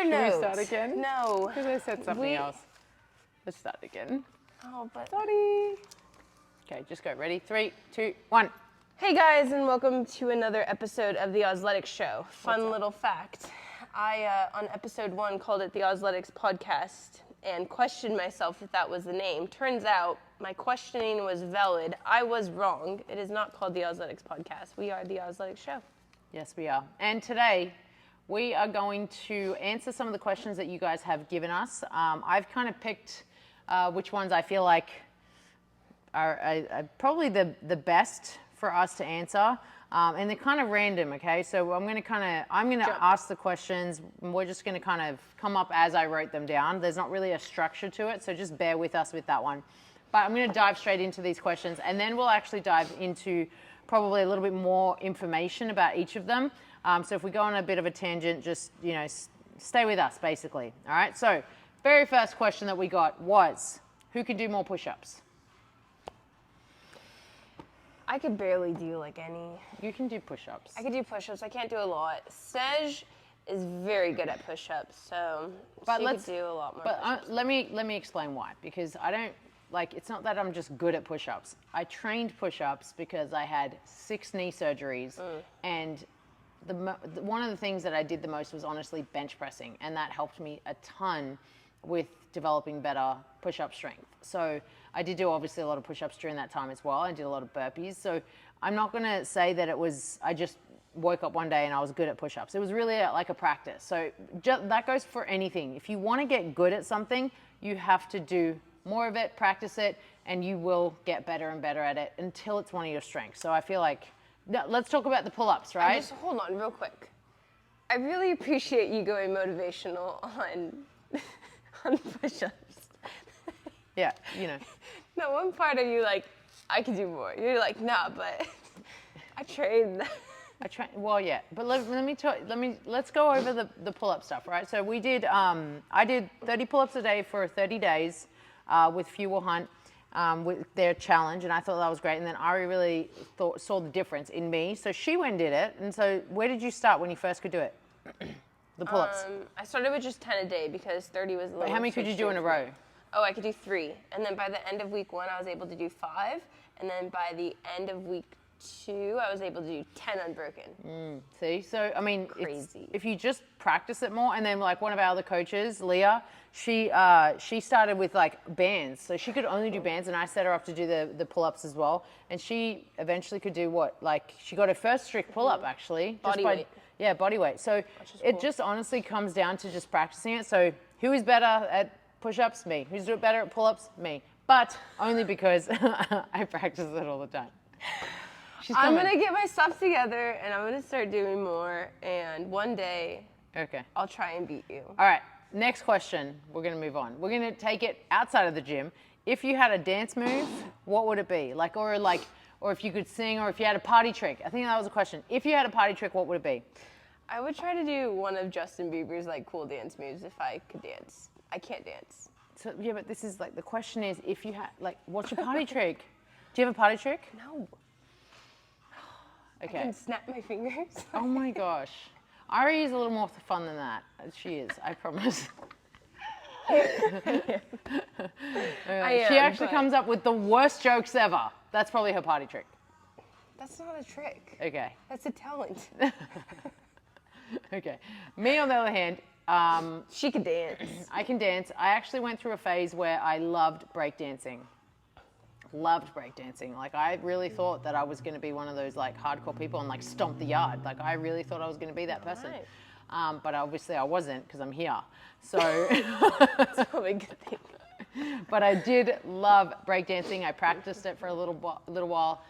note. Should we start again? No. Because I said something else. Let's start again. Oh, but. Sorry. Okay, just go. Ready? 3, 2, 1. Hey guys, and welcome to another episode of the Ozletics Show. Fun little fact. I, on episode 1, called it the Ozletics Podcast and questioned myself if that was the name. Turns out my questioning was valid. I was wrong. It is not called the Ozletics Podcast. We are the Ozletics Show. Yes, we are. And today, we are going to answer some of the questions that you guys have given us. I've kind of picked which ones I feel like are probably the best for us to answer. And they're kind of random, okay? So I'm going to ask the questions. And we're just going to kind of come up as I wrote them down. There's not really a structure to it, so just bear with us with that one. But I'm going to dive straight into these questions, and then we'll actually dive into probably a little bit more information about each of them. So if we go on a bit of a tangent, just, stay with us, basically. All right? So very first question that we got was, who can do more push-ups? I could barely do like any. You can do push-ups. I could do push-ups. I can't do a lot. Sej is very good at push-ups, so she could do a lot more push-ups. Let me explain why. Because I don't, it's not that I'm just good at push-ups. I trained push-ups because I had 6 knee surgeries, and one of the things that I did the most was honestly bench pressing, and that helped me a ton with developing better push-up strength. So I did do obviously a lot of push-ups during that time as well. I did a lot of burpees. So I'm not going to say that I just woke up one day and I was good at push-ups. It was really like a practice. So that goes for anything. If you want to get good at something, you have to do more of it, practice it, and you will get better and better at it until it's one of your strengths. So I feel like, let's talk about the pull-ups, right? Hold on real quick. I really appreciate you going motivational on push-ups. Yeah, No, one part of you I could do more. You're like, nah, but I trained. Well, yeah, but let's go over the pull-up stuff, right? So we did, I did 30 pull-ups a day for 30 days with Fuel Hunt with their challenge, and I thought that was great. And then Ari really saw the difference in me, so she went and did it. And so where did you start when you first could do it? The pull-ups. I started with just 10 a day because 30 was a little. But how many could you do in a row? Oh, I could do 3. And then by the end of week 1, I was able to do 5. And then by the end of week 2, I was able to do 10 unbroken. See? So, I mean, crazy. If you just practice it more, and then one of our other coaches, Leah, she started with bands. So she could only do bands, and I set her up to do the pull-ups as well. And she eventually could do she got her first strict pull-up, actually. Body weight. Yeah, body weight. So it just honestly comes down to just practicing it. So who is better at push-ups? Me. Who's better at pull-ups? Me. But only because I practice it all the time. I'm going to get my stuff together, and I'm going to start doing more. And one day, I'll try and beat you. All right. Next question. We're going to move on. We're going to take it outside of the gym. If you had a dance move, what would it be? Or if you could sing, or if you had a party trick. I think that was a question. If you had a party trick, what would it be? I would try to do one of Justin Bieber's cool dance moves if I could dance. I can't dance. So yeah, but this is the question is, if you had what's your party trick? Do you have a party trick? No. Okay. I can snap my fingers. Oh my gosh. Ari is a little more fun than that. She is, I promise. She actually comes up with the worst jokes ever. That's probably her party trick. That's not a trick. Okay. That's a talent. Okay. Me, on the other hand, she can dance. I can dance. I actually went through a phase where I loved breakdancing. I really thought that I was going to be one of those hardcore people and stomp the yard. I really thought I was going to be that person. Right. But obviously I wasn't, because I'm here. So that's probably a good thing. But I did love breakdancing. I practiced it for a little while.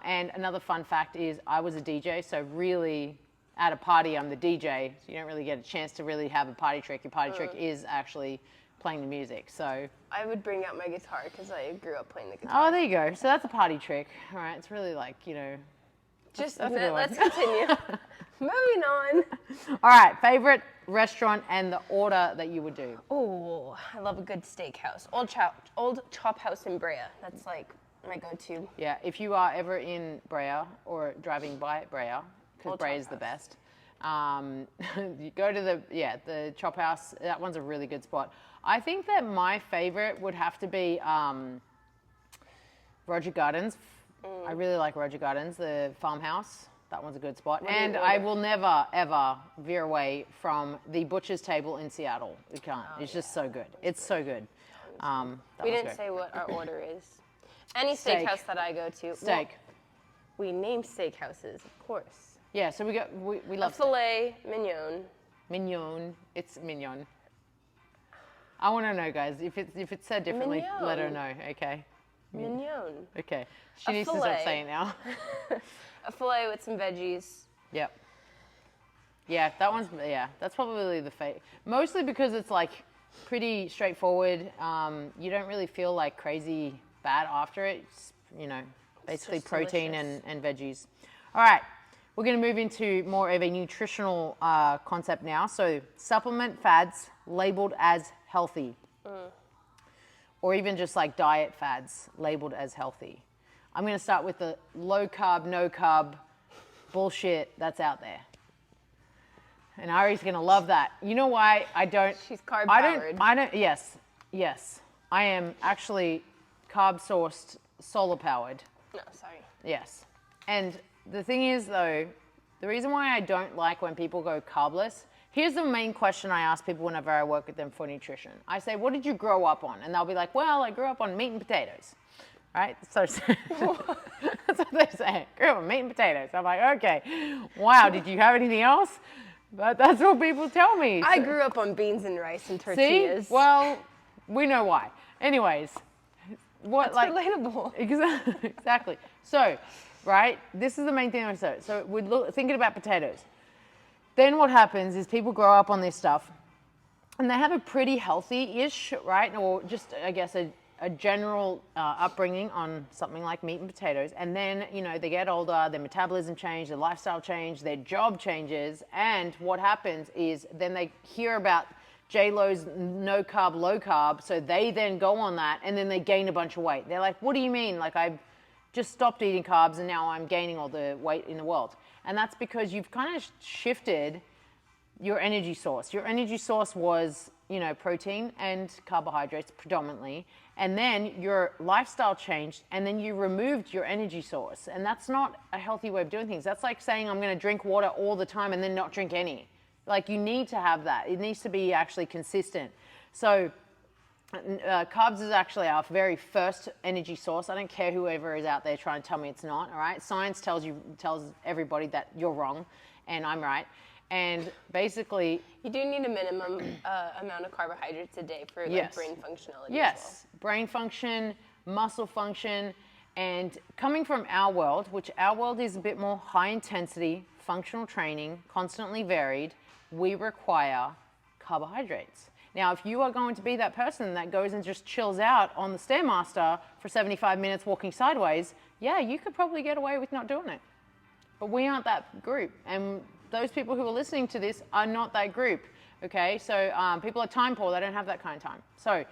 And another fun fact is I was a DJ, so really at a party I'm the DJ. So you don't really get a chance to really have a party trick. Your party trick is actually playing the music. So I would bring out my guitar because I grew up playing the guitar. Oh, there you go. So that's a party trick. All right, it's really Just let's continue. Moving on. All right, favorite restaurant and the order that you would do. Oh, I love a good steakhouse. Old Chop House in Brea. That's my go-to. Yeah, if you are ever in Brea or driving by Brea, because Brea is the best, You go to the Chop House. That one's a really good spot. I think that my favorite would have to be Roger Gardens. I really like Roger Gardens, the farmhouse. That one's a good spot. And I will never, ever veer away from the Butcher's Table in Seattle. We can't. It's just so good. It's so good. We didn't say what our order is. Any Steak. steakhouse that I go to. Steak. Well, we name steakhouses, of course. Yeah, so we love Filet mignon. mignon. It's mignon. I want to know, guys. If it's said differently, let her know. Okay. Mignon. Okay. She needs to stop saying it now. A filet with some veggies. Yep. Yeah, that's probably the fate. Mostly because it's like pretty straightforward. You don't really feel like crazy bad after it. It's, basically protein and veggies. All right, we're going to move into more of a nutritional concept now. So supplement fads labeled as healthy. Or even just like diet fads labeled as healthy. I'm going to start with the low carb, no carb bullshit that's out there. And Ari's going to love that. You know why I don't? She's carb powered. Yes. I am actually carb sourced, solar powered. No, sorry. Yes. And the thing is though, the reason why I don't like when people go carbless, here's the main question I ask people whenever I work with them for nutrition. I say, what did you grow up on? And they'll be like, well, I grew up on meat and potatoes. Right? So that's what they say. Grew up on meat and potatoes. I'm like, okay, wow, did you have anything else? But that's what people tell me. I grew up on beans and rice and tortillas. See? Well, we know why. Anyways, That's relatable. Exactly. So, right, this is the main thing I say. So we're thinking about potatoes. Then what happens is people grow up on this stuff and they have a pretty healthy-ish, right? Or just, I guess, a general upbringing on something like meat and potatoes. And then, they get older, their metabolism changes, their lifestyle changes, their job changes. And what happens is then they hear about J-Lo's no carb, low carb. So they then go on that and then they gain a bunch of weight. They're like, what do you mean? Like, I've just stopped eating carbs and now I'm gaining all the weight in the world. And that's because you've kind of shifted your energy source. Your energy source was, protein and carbohydrates predominantly. And then your lifestyle changed and then you removed your energy source. And that's not a healthy way of doing things. That's like saying I'm going to drink water all the time and then not drink any. Like, you need to have that. It needs to be actually consistent. So carbs is actually our very first energy source. I don't care whoever is out there trying to tell me it's not, all right? Science tells everybody that you're wrong and I'm right. And basically, you do need a minimum amount of carbohydrates a day for brain functionality. Yes, as well. Brain function, muscle function, and coming from our world, which our world is a bit more high intensity, functional training, constantly varied, we require carbohydrates. Now, if you are going to be that person that goes and just chills out on the Stairmaster for 75 minutes walking sideways, yeah, you could probably get away with not doing it. But we aren't that group. And those people who are listening to this are not that group, okay? So people are time poor, they don't have that kind of time. So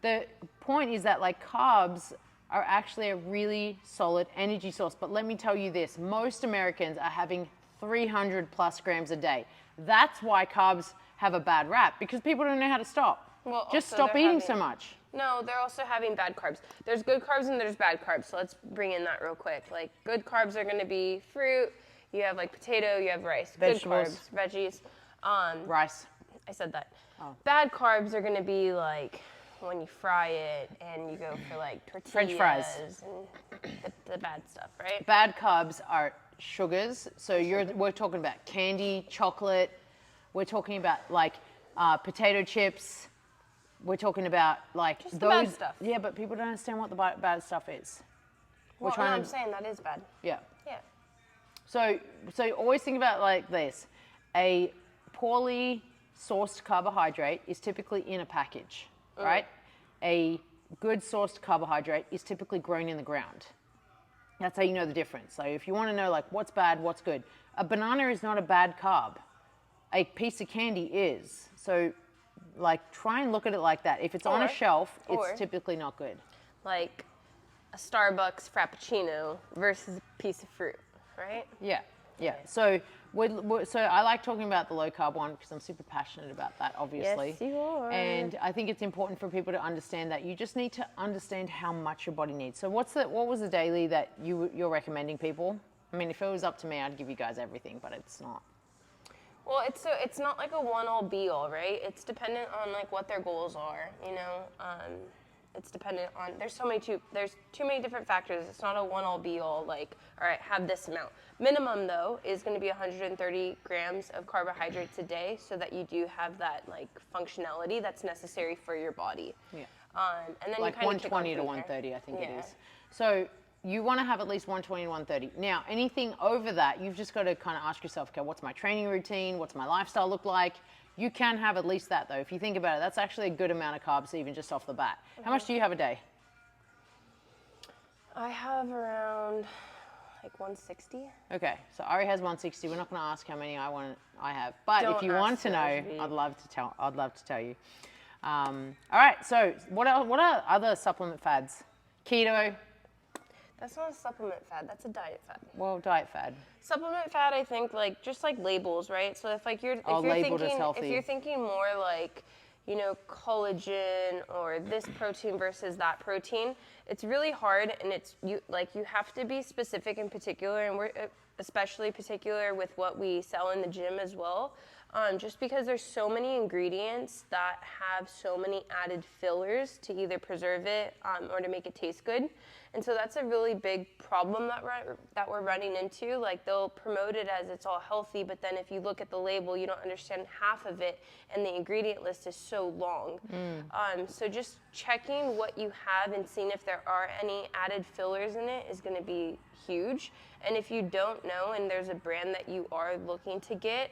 the point is that carbs are actually a really solid energy source. But let me tell you this, most Americans are having 300 plus grams a day. That's why carbs have a bad rap, because people don't know how to stop. Well, just stop eating so much. No, they're also having bad carbs. There's good carbs and there's bad carbs. So let's bring in that real quick. Good carbs are going to be fruit. You have potato, you have rice. Vegetables. Good carbs, veggies. Rice. I said that. Oh. Bad carbs are going to be when you fry it and you go for tortillas. French fries. And the bad stuff, right? Bad carbs are sugars. So we're talking about candy, chocolate. We're talking about potato chips. We're talking about just those the bad stuff. Yeah, but people don't understand what the bad stuff is. I'm saying that is bad. Yeah. Yeah. So always think about this. A poorly sourced carbohydrate is typically in a package, right? A good sourced carbohydrate is typically grown in the ground. That's how you know the difference. So if you want to know what's bad, what's good, a banana is not a bad carb. A piece of candy is. So try and look at it like that. If it's on a shelf, it's typically not good. Like a Starbucks Frappuccino versus a piece of fruit, right? Yeah. So So I like talking about the low carb one because I'm super passionate about that, obviously. Yes, you are. And I think it's important for people to understand that you just need to understand how much your body needs. So what was the daily that you're recommending people? I mean, if it was up to me, I'd give you guys everything, but it's not. Well, it's not like a one-all be-all, right? It's dependent on like what their goals are, you know. It's dependent on there's too many different factors. It's not a one-all be-all. Like, all right, have this amount. Minimum though is going to be 130 grams of carbohydrates a day, so that you do have that like functionality that's necessary for your body. Yeah. And then Like you kind of 120 to 130, I think it Yeah. is. So you want to have at least 120 to 130. Now, anything over that, you've just got to kind of ask yourself, okay, what's my training routine? What's my lifestyle look like? You can have at least that, though. If you think about it, that's actually a good amount of carbs, even just off the bat. How much do you have a day? I have around like 160. Okay, so Ari has 160. We're not going to ask how many I have, but Don't if you ask want to know, Sophie. I'd love to tell you. All right, so what are other supplement fads? Keto. That's not a supplement fad. That's a diet fad. Well, diet fad. Supplement fad, I think, like just like labels, right? So if like you're labeled as thinking healthy. if you're thinking more like, you know, collagen or this protein versus that protein, it's really hard, and you have to be specific and particular, and we're especially particular with what we sell in the gym as well. Just because there's so many ingredients that have so many added fillers to either preserve it or to make it taste good. And so that's a really big problem that we're running into. Like, they'll promote it as it's all healthy, but then if you look at the label, you don't understand half of it, and the ingredient list is so long. So just checking what you have and seeing if there are any added fillers in it is going to be huge. And if you don't know and there's a brand that you are looking to get,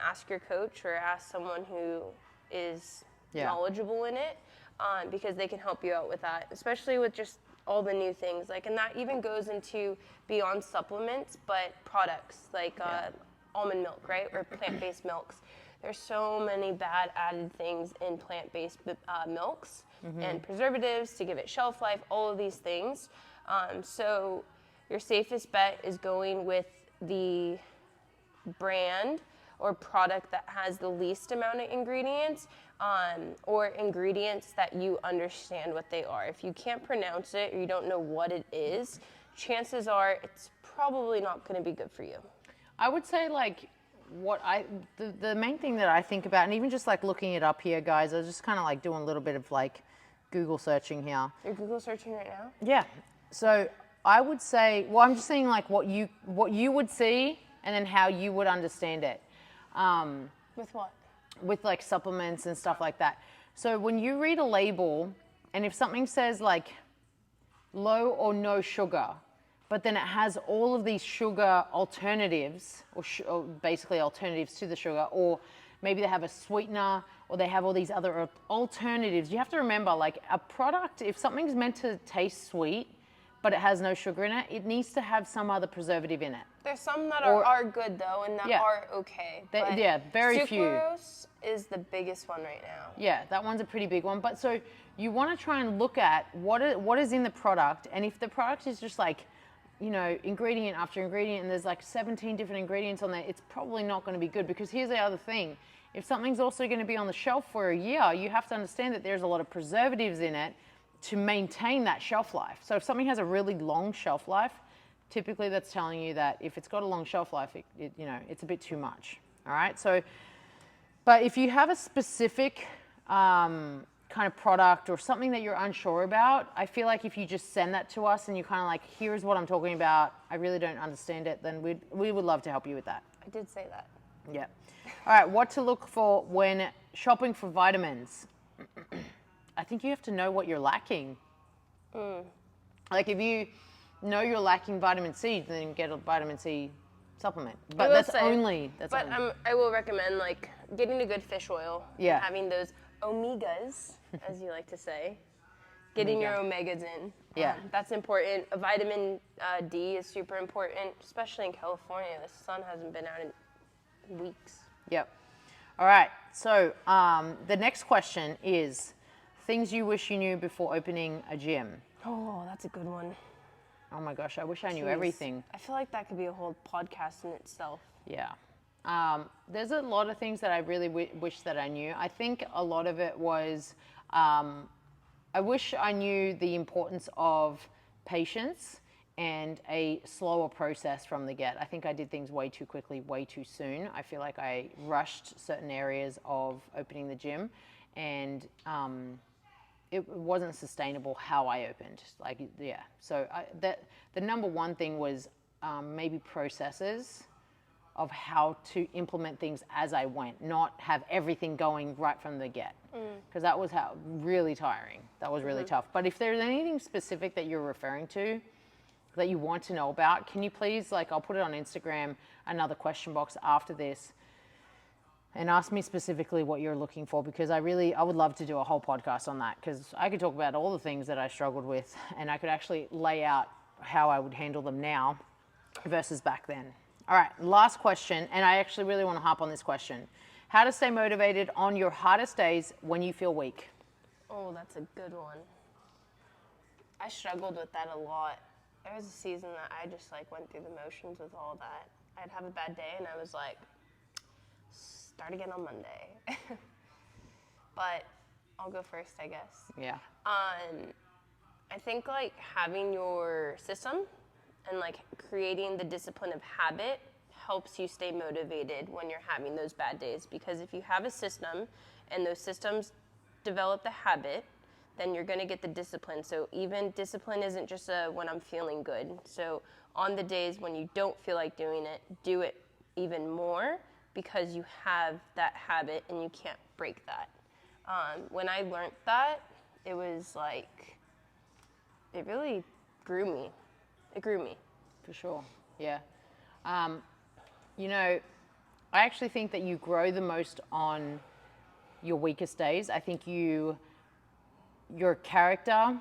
ask your coach or ask someone who is knowledgeable in it, because they can help you out with that, especially with just all the new things. Like, and that even goes into beyond supplements, but products like almond milk, right, or plant-based milks. There's so many bad added things in plant-based milks and preservatives to give it shelf life, all of these things. So your safest bet is going with the brand or product that has the least amount of ingredients, or ingredients that you understand what they are. If you can't pronounce it or you don't know what it is, chances are it's probably not going to be good for you. I would say, like, the main thing that I think about, and even just like looking it up here, guys, I was just kind of like doing a little bit of like Google searching here. You're Google searching right now? Yeah. So I would say, well, I'm just saying like what you would see and then how you would understand it. With what? With like supplements and stuff like that. So when you read a label, and if something says like low or no sugar, but then it has all of these sugar alternatives, or basically alternatives to the sugar, or maybe they have a sweetener, or they have all these other alternatives. You have to remember, like, a product, if something's meant to taste sweet, but it has no sugar in it, it needs to have some other preservative in it. There's some that are good though, and that are okay. Very few. Sucrose is the biggest one right now. Yeah, that one's a pretty big one. But so you want to try and look at what is in the product, and if the product is just like, you know, ingredient after ingredient, and there's like 17 different ingredients on there, it's probably not going to be good. Because here's the other thing. If something's also going to be on the shelf for a year, you have to understand that there's a lot of preservatives in it to maintain that shelf life. So if something has a really long shelf life, typically that's telling you that if it's got a long shelf life, you know, it's a bit too much. All right. So, but if you have a specific kind of product or something that you're unsure about, I feel like if you just send that to us and you kind of like, here's what I'm talking about, I really don't understand it, then we would love to help you with that. I did say that. Yeah. All right. What to look for when shopping for vitamins? I think you have to know what you're lacking. Like, if you know you're lacking vitamin C, then get a vitamin C supplement. But I will recommend like getting a good fish oil. Yeah. Having those omegas, as you like to say. Getting your omegas in. Yeah. That's important. A vitamin D is super important, especially in California. The sun hasn't been out in weeks. Yep. All right. So the next question is things you wish you knew before opening a gym. Oh, that's a good one. Oh my gosh, I wish I knew Jeez. everything. I feel like that could be a whole podcast in itself. Yeah. There's a lot of things that I really wish that I knew. I think a lot of it was, I wish I knew the importance of patience and a slower process from the get. I think I did things way too quickly, way too soon. I feel like I rushed certain areas of opening the gym, and it wasn't sustainable how I opened. Like, yeah. So the number one thing was maybe processes of how to implement things as I went, not have everything going right from the get. Because that was really tiring. That was really tough. But if there's anything specific that you're referring to that you want to know about, can you please, like, I'll put it on Instagram, another question box after this, and ask me specifically what you're looking for, because I would love to do a whole podcast on that, because I could talk about all the things that I struggled with, and I could actually lay out how I would handle them now versus back then. All right, last question, and I actually really want to hop on this question. How to stay motivated on your hardest days when you feel weak? Oh, that's a good one. I struggled with that a lot. There was a season that I just like went through the motions with all that. I'd have a bad day and I was like, start again on Monday. But I'll go first, I guess. Yeah. I think like having your system and like creating the discipline of habit helps you stay motivated when you're having those bad days, because if you have a system and those systems develop the habit, then you're going to get the discipline. So even discipline isn't just when I'm feeling good. So on the days when you don't feel like doing it, do it even more, because you have that habit and you can't break that. When I learned that, it was like, it really grew me. It grew me. For sure, yeah. You know, I actually think that you grow the most on your weakest days. I think your character,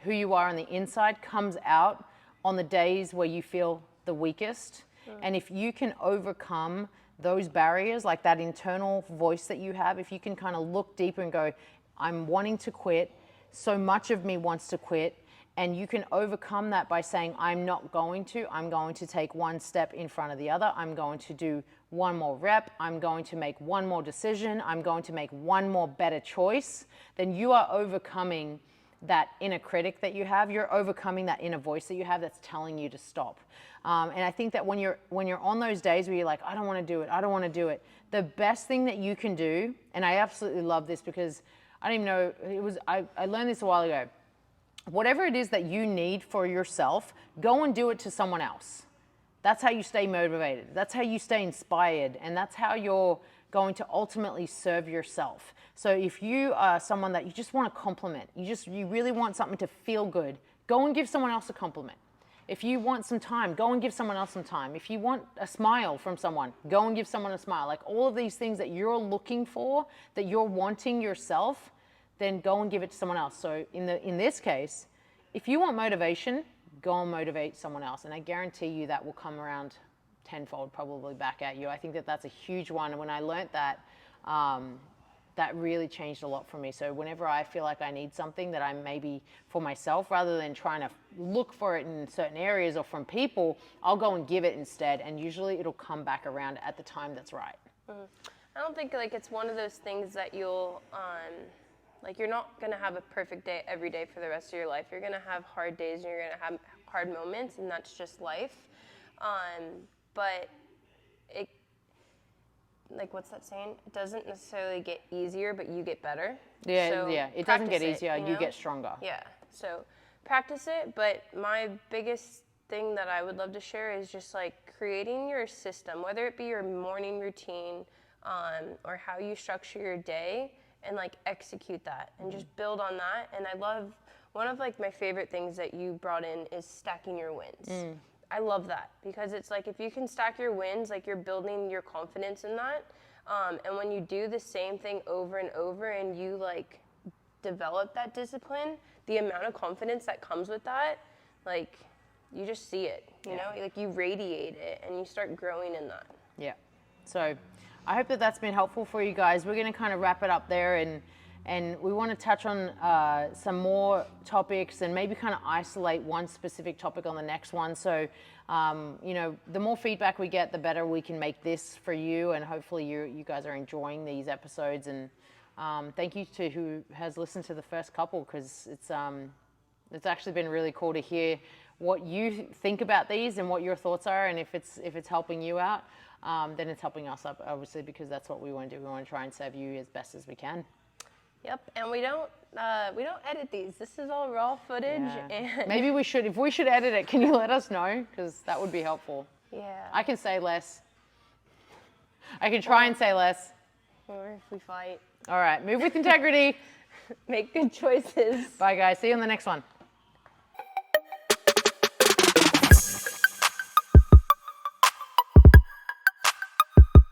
who you are on the inside, comes out on the days where you feel the weakest. And if you can overcome those barriers, like that internal voice that you have, if you can kind of look deeper and go, I'm wanting to quit, so much of me wants to quit, and you can overcome that by saying, I'm going to take one step in front of the other, I'm going to do one more rep, I'm going to make one more decision, I'm going to make one more better choice, then you are overcoming that inner critic that you have. You're overcoming that inner voice that you have that's telling you to stop. And I think that when you're on those days where you're like, I don't want to do it, the best thing that you can do, and I absolutely love this because I didn't even know, I learned this a while ago. Whatever it is that you need for yourself, go and do it to someone else. That's how you stay motivated. That's how you stay inspired. And that's how you're going to ultimately serve yourself. So if you are someone that you just want to compliment, you really want something to feel good, go and give someone else a compliment. If you want some time, go and give someone else some time. If you want a smile from someone, go and give someone a smile. Like all of these things that you're looking for, that you're wanting yourself, then go and give it to someone else. So in this case, if you want motivation, go and motivate someone else. And I guarantee you that will come around tenfold probably back at you. I think that that's a huge one. And when I learned that, that really changed a lot for me. So whenever I feel like I need something that I'm maybe for myself, rather than trying to look for it in certain areas or from people, I'll go and give it instead. And usually it'll come back around at the time that's right. I don't think like it's one of those things that you'll, like you're not going to have a perfect day every day for the rest of your life. You're going to have hard days and you're going to have hard moments, and that's just life. But it, like what's that saying? It doesn't necessarily get easier, but you get better. Yeah, So yeah. It doesn't get practice easier, it, you get stronger. Yeah, so practice it. But my biggest thing that I would love to share is just like creating your system, whether it be your morning routine or how you structure your day, and like execute that and just build on that. And I love, one of like my favorite things that you brought in is stacking your wins. I love that because it's like if you can stack your wins, like you're building your confidence in that. And when you do the same thing over and over and you like develop that discipline, the amount of confidence that comes with that, like you just see it, you know, like you radiate it and you start growing in that. Yeah. So I hope that that's been helpful for you guys. We're going to kind of wrap it up there, and And we want to touch on some more topics and maybe kind of isolate one specific topic on the next one. So, you know, the more feedback we get, the better we can make this for you. And hopefully you guys are enjoying these episodes. And thank you to who has listened to the first couple, because it's actually been really cool to hear what you think about these and what your thoughts are. And if it's helping you out, then it's helping us up, obviously, because that's what we want to do. We want to try and serve you as best as we can. Yep, and we don't edit these. This is all raw footage. Yeah. And Maybe we should, if we should edit it, can you let us know? Because that would be helpful. yeah, I can say less. I can try and say less. or if we fight, All right, move with integrity. make good choices. Bye, guys. See you on the next one.